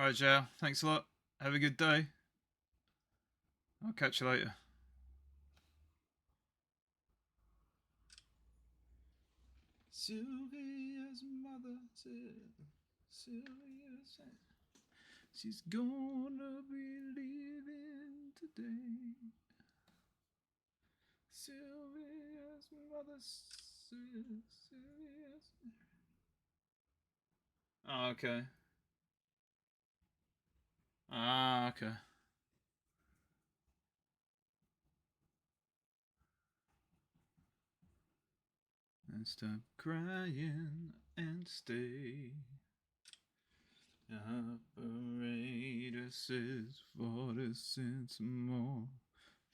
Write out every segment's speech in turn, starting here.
Alright, Joe. Thanks a lot. Have a good day. I'll catch you later. Sylvia's mother said, Sylvia said, she's gonna be leaving today. Sylvia's mother said, Sylvia's. Oh, okay. Ah, okay. And stop crying and stay. Operator says 40 cents more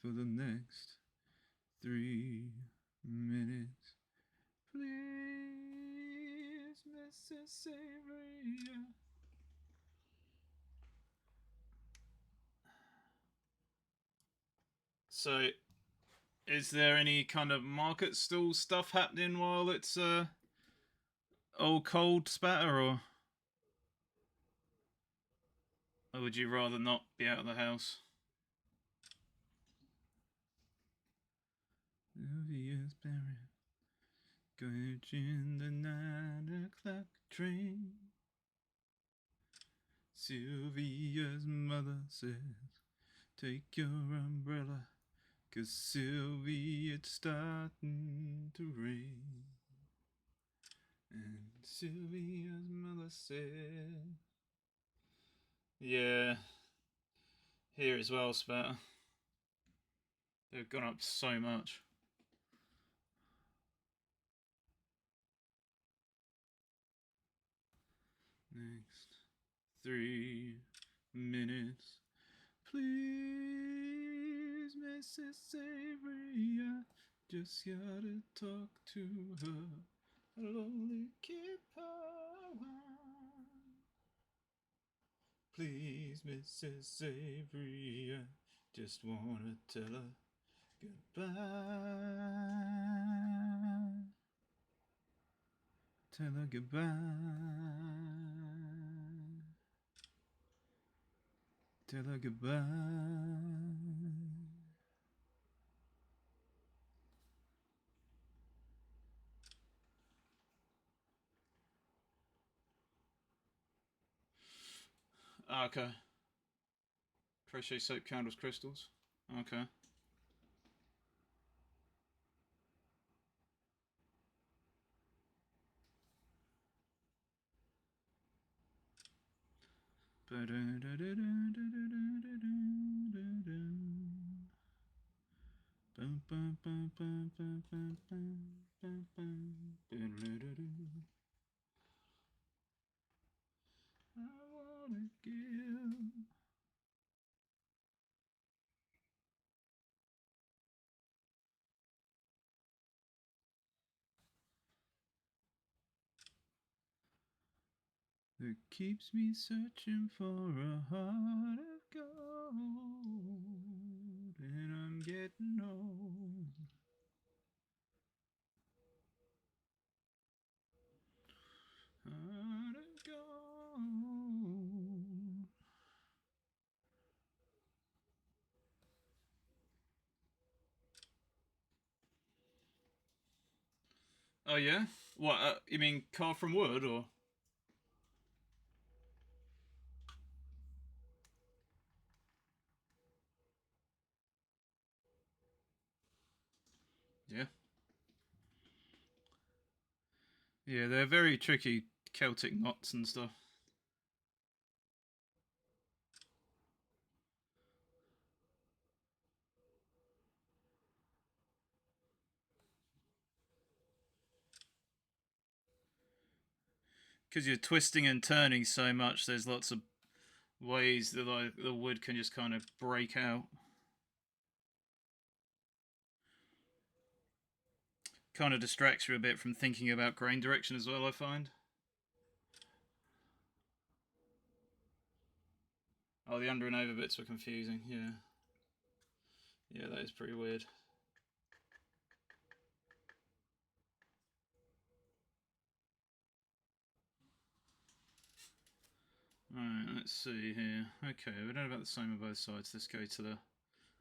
for the next 3 minutes. Please, Mrs. Savory. So, is there any kind of market stall stuff happening while it's all cold spatter, or would you rather not be out of the house? Sylvia's buried, catching the 9 o'clock train. Sylvia's mother says, take your umbrella, 'cause Sylvia, it's starting to rain. And Sylvia's mother said, yeah, here as well, Spatter. They've gone up so much. Next 3 minutes. Please, Mrs. Savory, I just gotta talk to her. I'll only keep her around. Please, Mrs. Savory, I just wanna tell her goodbye. Tell her goodbye. Tell her goodbye. Okay. Crochet soap candles crystals. Okay. I wanna give. That keeps me searching for a heart of gold, and I'm getting old. Heart of gold. Oh yeah? What? You mean carved from wood, or? Yeah. Yeah, they're very tricky Celtic knots and stuff. Because you're twisting and turning so much, there's lots of ways that like the wood can just kind of break out. Kind of distracts you a bit from thinking about grain direction as well, I find. Oh, the under and over bits were confusing, yeah. Yeah, that is pretty weird. Alright, let's see here. Okay, we're done about the same on both sides. Let's go to the...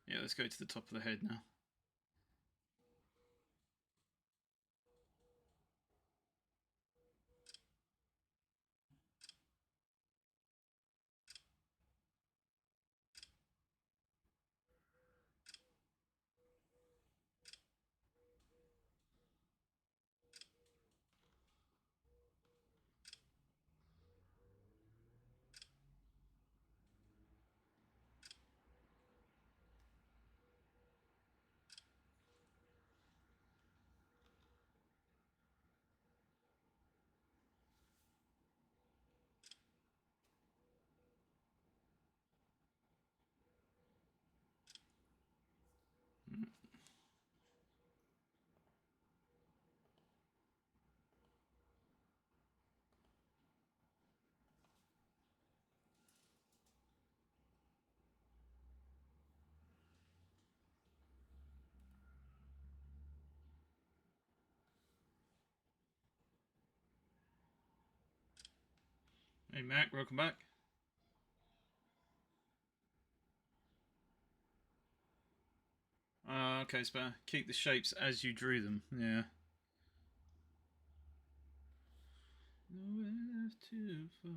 Yeah, let's go to the top of the head now. Hey Mac, welcome back. Okay, it's better. Keep the shapes as you drew them, yeah. Nowhere left to fall.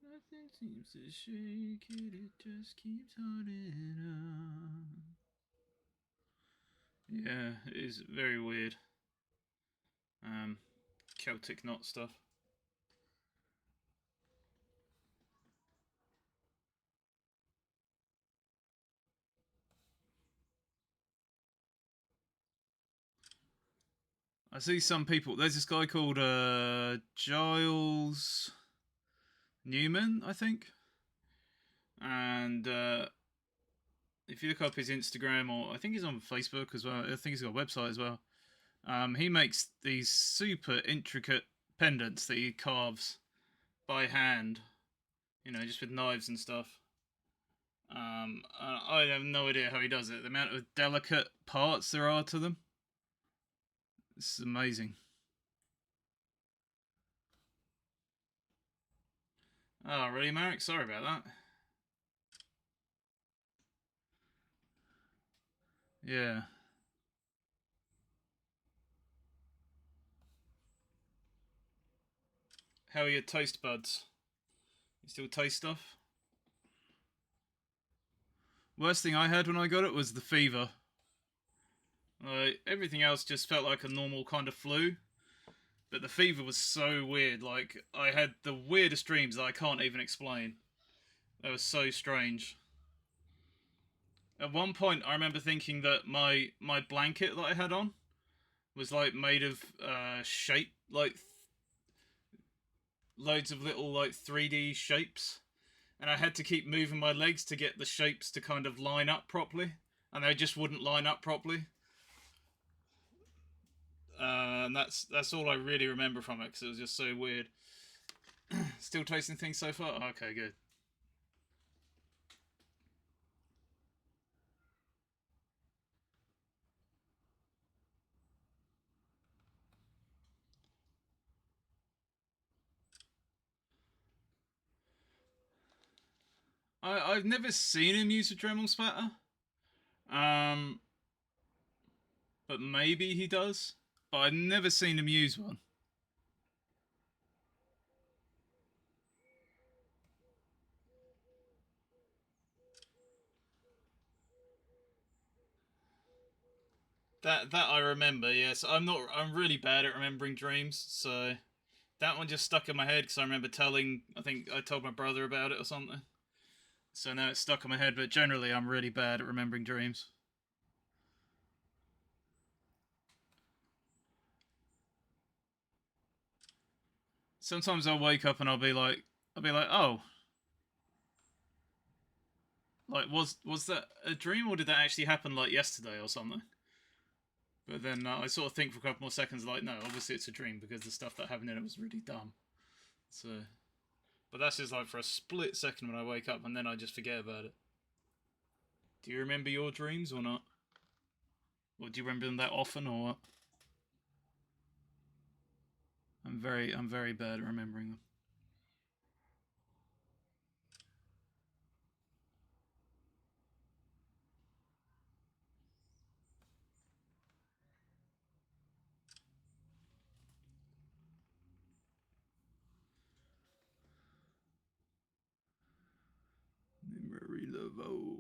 Nothing seems to shake it, it just keeps holding on. Yeah, it is very weird. Celtic knot stuff. I see some people. There's this guy called Giles Newman, I think. And if you look up his Instagram, or I think he's on Facebook as well. I think he's got a website as well. He makes these super intricate pendants that he carves by hand, you know, just with knives and stuff. I have no idea how he does it. The amount of delicate parts there are to them. This is amazing. Oh, really, Marek? Sorry about that. Yeah. How are your taste buds? You still taste stuff? Worst thing I had when I got it was the fever. Everything else just felt like a normal kind of flu. But the fever was so weird. Like, I had the weirdest dreams that I can't even explain. They were so strange. At one point, I remember thinking that my blanket that I had on was like made of shape, like loads of little like 3D shapes, and I had to keep moving my legs to get the shapes to kind of line up properly, and they just wouldn't line up properly. And that's all I really remember from it because it was just so weird. Still tasting things so far? Okay, good. I've never seen him use a Dremel spatter. Um, but maybe he does. But I've never seen him use one. That I remember. Yes, I'm really bad at remembering dreams. So that one just stuck in my head because I remember telling. I think I told my brother about it or something. So now it's stuck in my head. But generally, I'm really bad at remembering dreams. Sometimes I'll wake up and I'll be like, oh, like was that a dream or did that actually happen like yesterday or something? But then I sort of think for a couple more seconds, like, no, obviously it's a dream because the stuff that happened in it was really dumb. So, but that's just like for a split second when I wake up and then I just forget about it. Do you remember your dreams or not? Or do you remember them that often or what? I'm very bad at remembering them. Memory Laveau.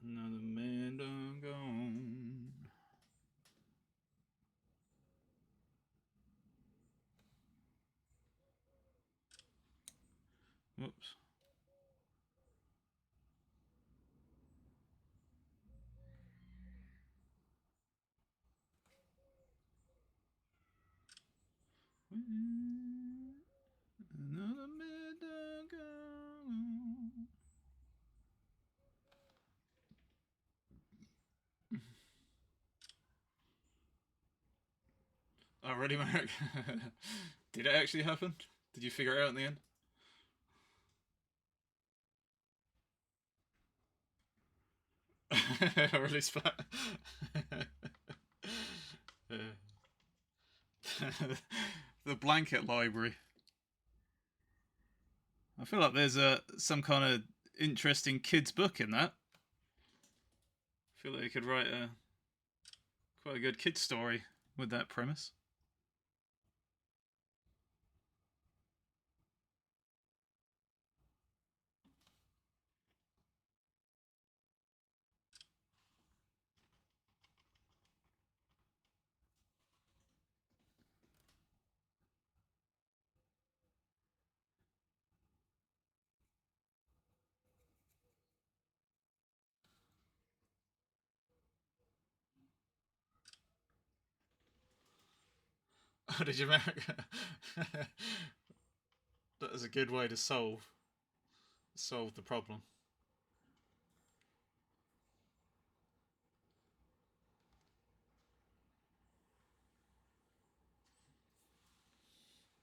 Another man done gone. Whoops. Another man done gone. Oh, really, Mark? Did it actually happen? Did you figure it out in the end? Really spat. The blanket library. I feel like there's some kind of interesting kids book in that. I feel like you could write quite a good kids story with that premise. Oh, did you marry? That is a good way to solve the problem.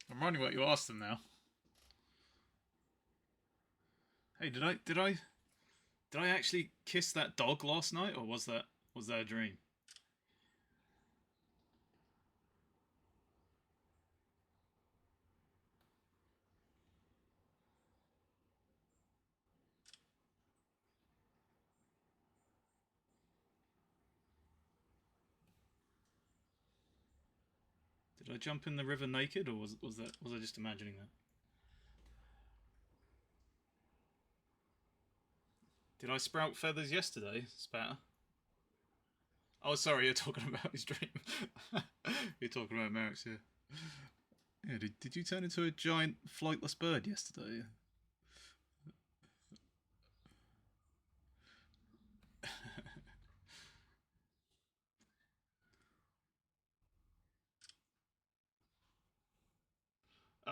I'm wondering what you asked them now. Hey, did I actually kiss that dog last night, or was that a dream? Did I jump in the river naked, or was I just imagining that? Did I sprout feathers yesterday, Spatter? Oh, sorry, you're talking about his dream. You're talking about Merrick's, yeah. Yeah, did you turn into a giant flightless bird yesterday?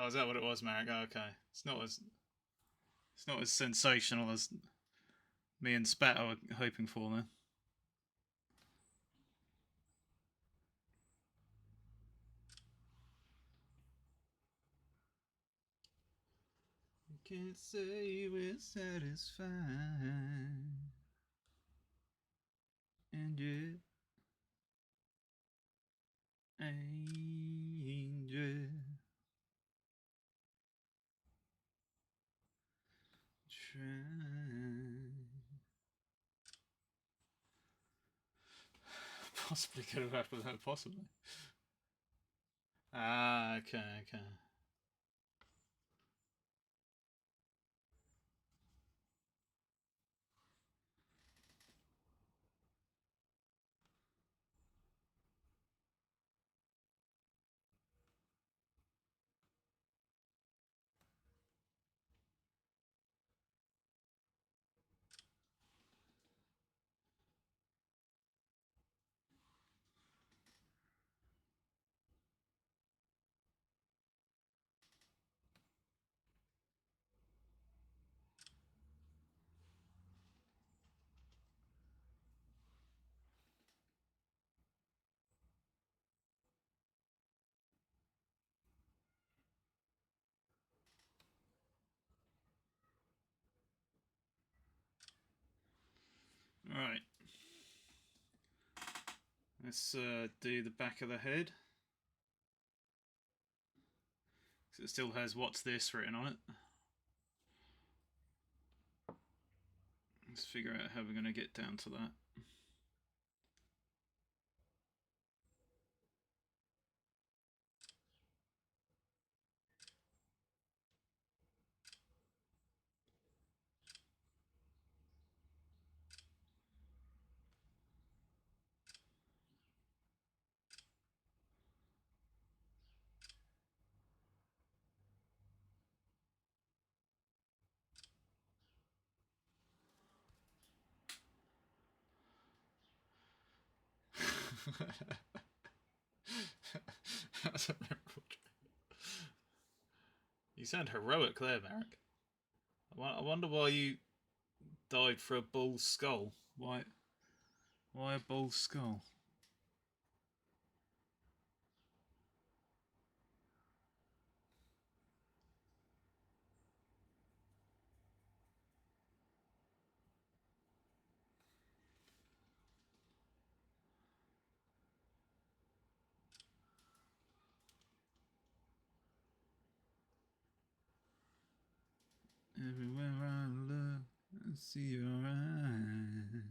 Oh, is that what it was, Merrick? Oh, okay. It's not as sensational as me and Spatter were hoping for then. You can't say we're satisfied. And yet, angel. Try. Possibly could have happened that, possibly. Ah, okay, okay. Let's do the back of the head. So it still has "What's this?" written on it. Let's figure out how we're going to get down to that. That's a memorable trick. You sound heroic there, Merrick. I wonder why you died for a bull's skull. Why a bull's skull? Everywhere I look, I see your eyes.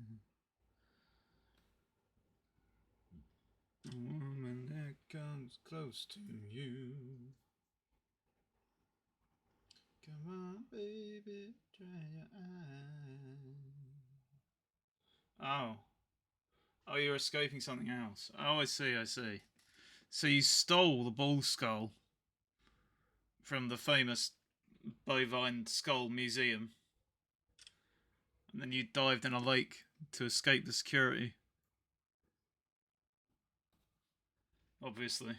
A woman that comes close to you. Come on, baby, dry your eyes. Oh, you're escaping something else. Oh, I see. So you stole the bull skull from the famous bovine skull museum, and then you dived in a lake to escape the security. Obviously.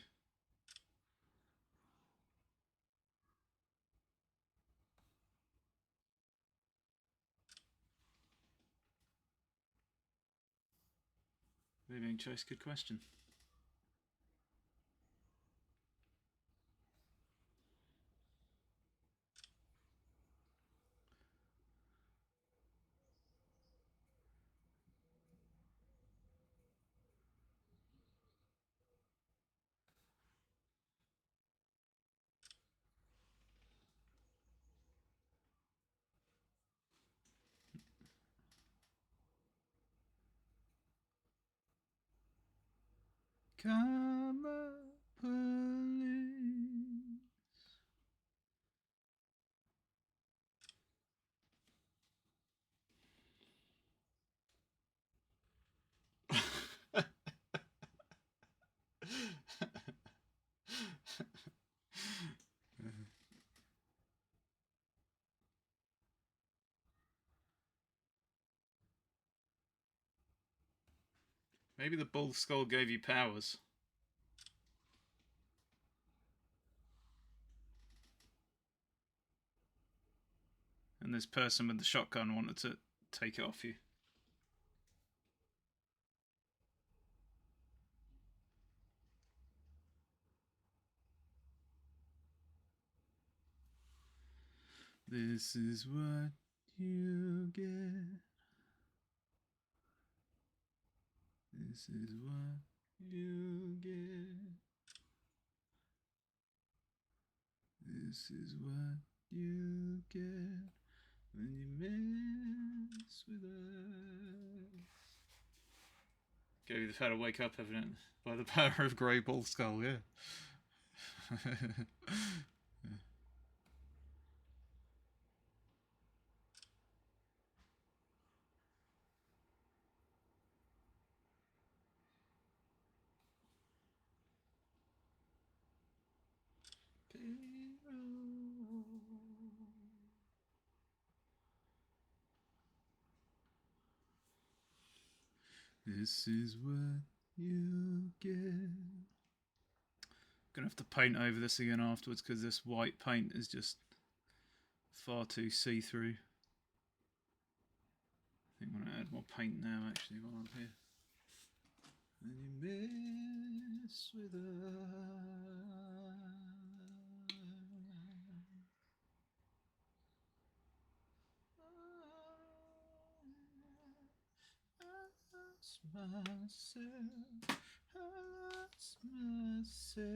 Maybe choice, good question. Come police. Maybe the bull skull gave you powers. And this person with the shotgun wanted to take it off you. This is what you get. This is what you get. This is what you get when you mess with us. Gave you how to wake up, evidently, by the power of Grey Bull Skull, yeah. This is what you get. Gonna have to paint over this again afterwards because this white paint is just far too see-through. I think I'm gonna add more paint now actually while I'm here. And you mess with myself. myself.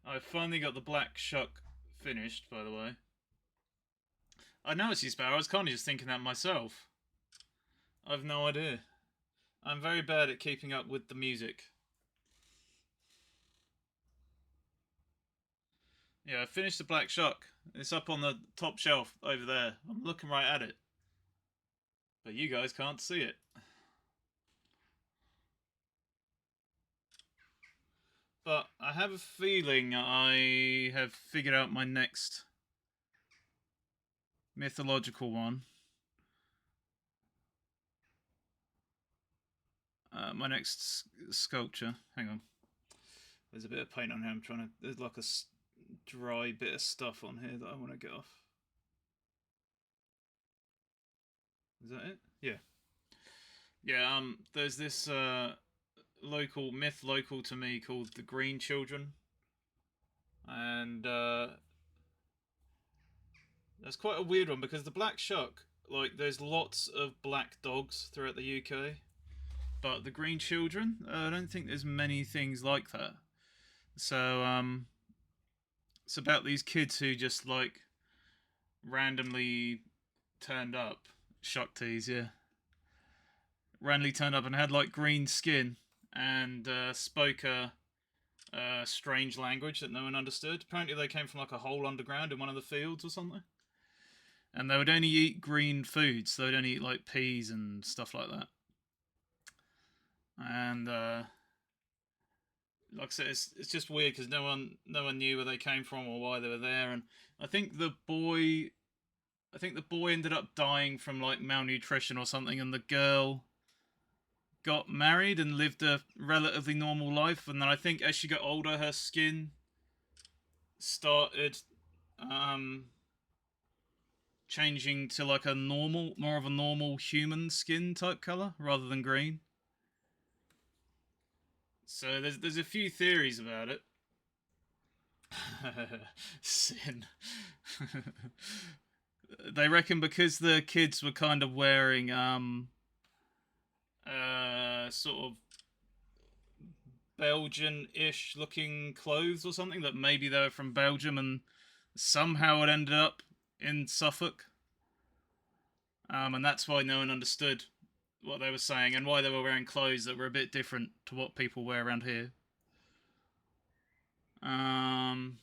I finally got the black shuck finished, by the way. I know it's his sparrow. I was kind of just thinking that myself. I've no idea. I'm very bad at keeping up with the music. Yeah, I finished the black shuck. It's up on the top shelf over there. I'm looking right at it. But you guys can't see it. But I have a feeling I have figured out my next mythological one. My next sculpture. Hang on. There's a bit of paint on here. I'm trying to. There's like a dry bit of stuff on here that I want to get off. Is that it? Yeah. Yeah. There's this local to me called the Green Children, and that's quite a weird one because the black shuck, like, there's lots of black dogs throughout the UK, but the Green Children, I don't think there's many things like that. So it's about these kids who just like randomly turned up, Shaktis, yeah, randomly turned up and had like green skin and spoke a strange language that no one understood. Apparently, they came from like a hole underground in one of the fields or something. And they would only eat green foods. So they'd only eat like peas and stuff like that. And like I said, it's just weird because no one knew where they came from or why they were there. And I think the boy ended up dying from like malnutrition or something, and the girl got married and lived a relatively normal life. And then I think as she got older, her skin started changing to like more of a normal human skin type color rather than green. So there's a few theories about it. Sin. They reckon because the kids were kind of wearing sort of Belgian-ish looking clothes or something, that maybe they were from Belgium and somehow it ended up in Suffolk. And that's why no one understood what they were saying and why they were wearing clothes that were a bit different to what people wear around here. Then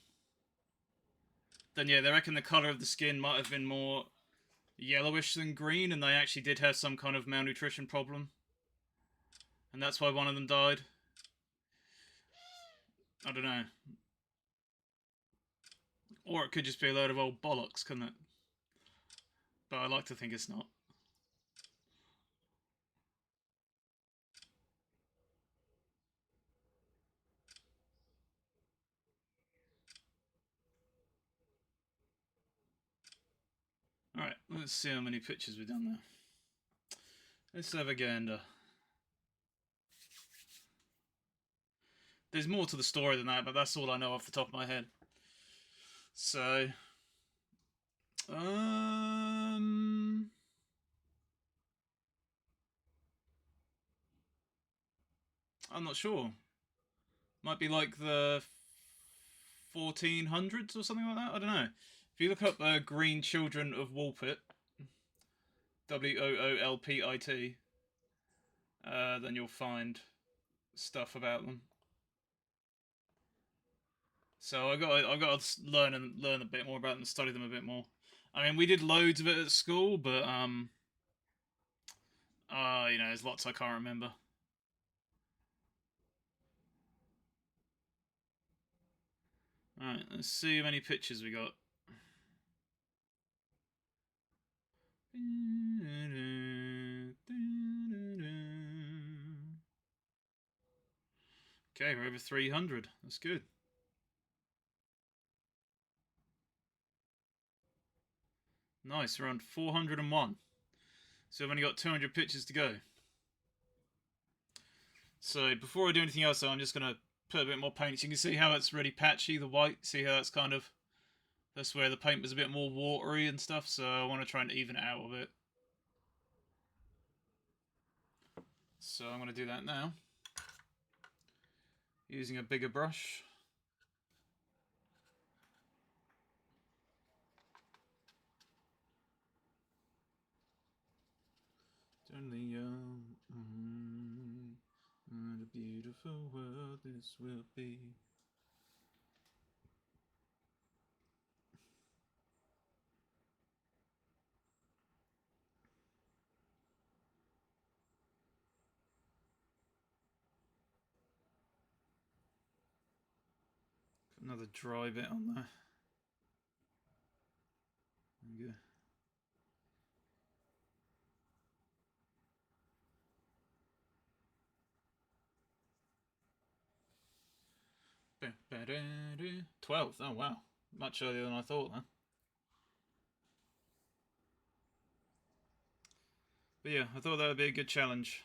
yeah, they reckon the colour of the skin might have been more yellowish than green, and they actually did have some kind of malnutrition problem. And that's why one of them died. I don't know. Or it could just be a load of old bollocks, couldn't it? But I like to think it's not. Alright, let's see how many pictures we've done there. Let's have a gander. There's more to the story than that, but that's all I know off the top of my head. So, I'm not sure. Might be like the 1400s or something like that. I don't know. If you look up Green Children of Woolpit, Woolpit, then you'll find stuff about them. So I got to learn a bit more about them, study them a bit more. I mean, we did loads of it at school, but there's lots I can't remember. Alright, let's see how many pictures we got. Okay, we're over 300. That's good. Nice, we're on 401. So I've only got 200 pictures to go. So before I do anything else, though, I'm just going to put a bit more paint. So you can see how it's really patchy, the white. See how that's kind of... That's where the paint was a bit more watery and stuff, so I want to try and even it out a bit. So I'm going to do that now. Using a bigger brush. Only what a beautiful world this will be. Put another dry bit on there. There we go. Ba-ba-da-da. 12th. Oh wow, much earlier than I thought then. But yeah, I thought that would be a good challenge.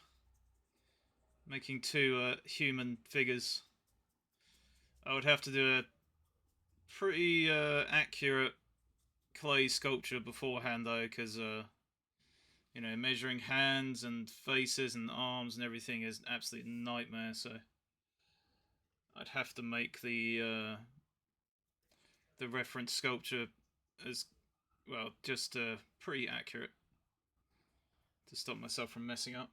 Making two human figures. I would have to do a pretty accurate clay sculpture beforehand though, because you know, measuring hands and faces and arms and everything is an absolute nightmare. So I'd have to make the reference sculpture as well, just pretty accurate to stop myself from messing up.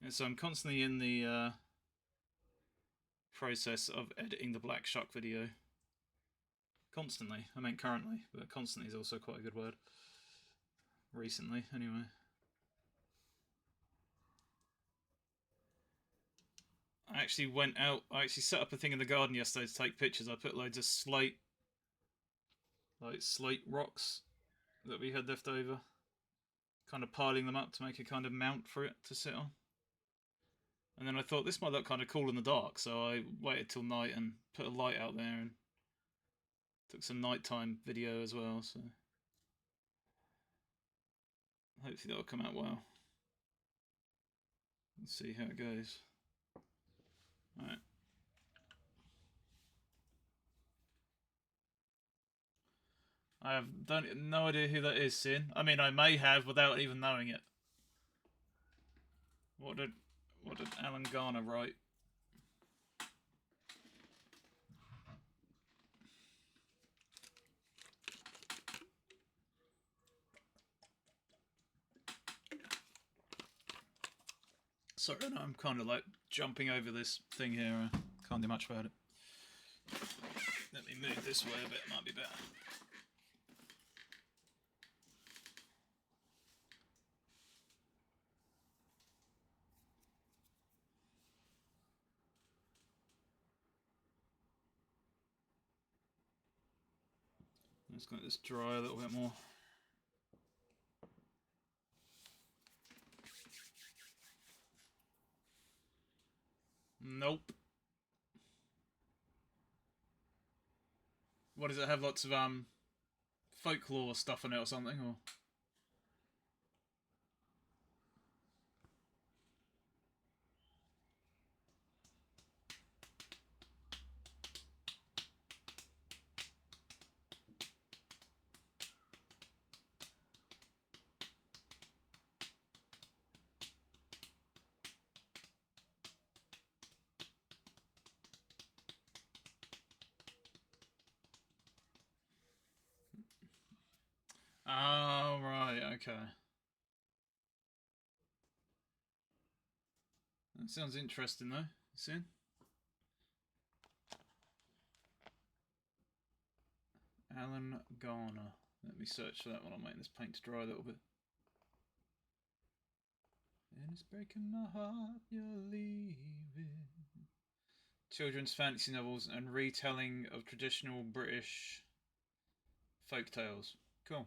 And so I'm constantly in the process of editing the Black Shuck video. Constantly. I mean currently, but constantly is also quite a good word. Recently, anyway. I actually went out, I actually set up a thing in the garden yesterday to take pictures. I put loads of slate rocks that we had left over, kind of piling them up to make a kind of mount for it to sit on. And then I thought this might look kind of cool in the dark, so I waited till night and put a light out there and took some nighttime video as well, so hopefully that'll come out well. Let's see how it goes. Alright. I have no idea who that is, Sin. I mean, I may have without even knowing it. What did Alan Garner write? Sorry, no, I'm kind of like jumping over this thing here. Can't do much about it. Let me move this way a bit, might be better. Let's let this dry a little bit more. Nope. What does it have? Lots of folklore stuff on it or something, or? Oh, right, okay. That sounds interesting, though. See? Alan Garner. Let me search for that one. I'm making this paint to dry a little bit. And it's breaking my heart you're leaving. Children's fantasy novels and retelling of traditional British folk tales. Cool.